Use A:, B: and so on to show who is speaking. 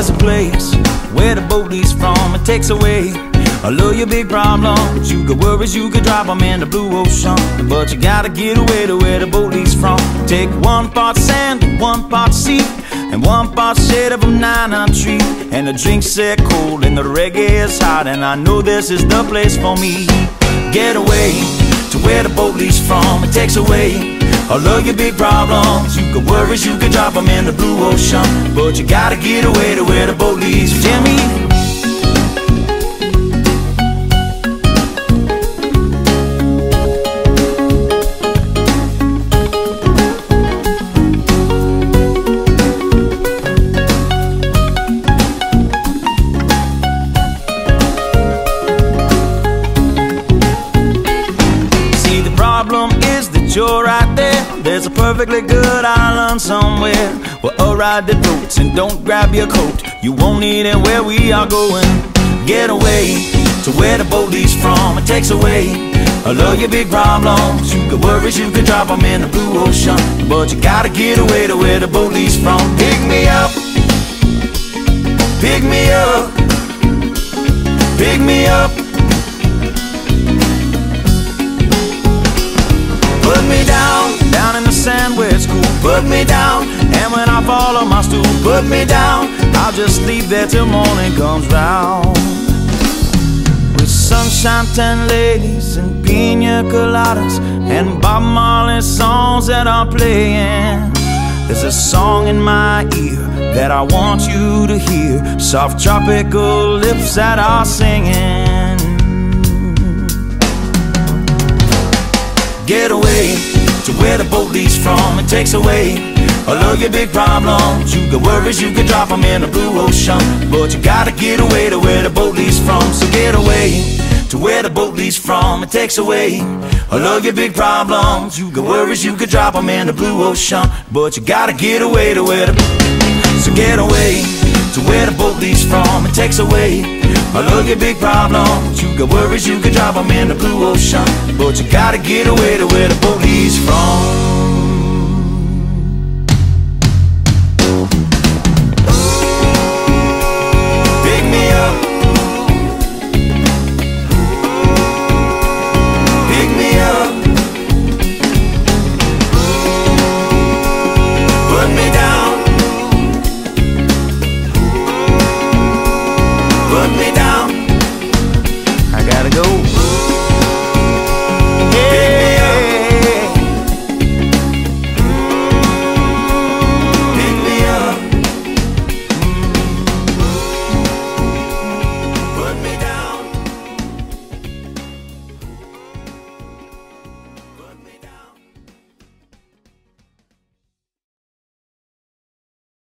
A: there's a place where the boat leaves from. It takes away all of your big problems. You got worries, you could drop them in the blue ocean, but you gotta get away to where the boat leaves from. Take 1 part sand and 1 part sea, and 1 part shade of a banana tree. And the drinks set cold and the reggae is hot, and I know this is the place for me. Get away to where the boat leaves from. It takes away all of your big problems. You got worries, you could drop them in the blue ocean, but you gotta get away to where the boat leaves. Jimmy. You're right there, there's a perfectly good island somewhere where a ride that floats, and don't grab your coat, you won't need it where we are going. Get away to where the boat leaves from. It takes away all of your big problems. You got worries, you can drop them in the blue ocean, but you gotta get away to where the boat leaves from. Pick me up, pick me up, pick me up. Put me down, down in the sand where it's cool. Put me down, and when I fall on my stool, put me down. I'll just leave there till morning comes round. With sunshine, 10 ladies, and pina coladas, and Bob Marley songs that are playing. There's a song in my ear that I want you to hear. Soft tropical lips that are singing. Get away to where the boat leaves from. It takes away all of your big problems. You got worries, you can drop them in the blue ocean, but you gotta get away to where the boat leaves from. So get away to where the boat leaves from. It takes away all of your big problems. You got worries, you can drop them in the blue ocean, but you gotta get away to where the... So get away to where the boat leaves from. It takes away all of your big problems. You got worries, you can drop them in the blue ocean, but you gotta get away to where the boat leaves from.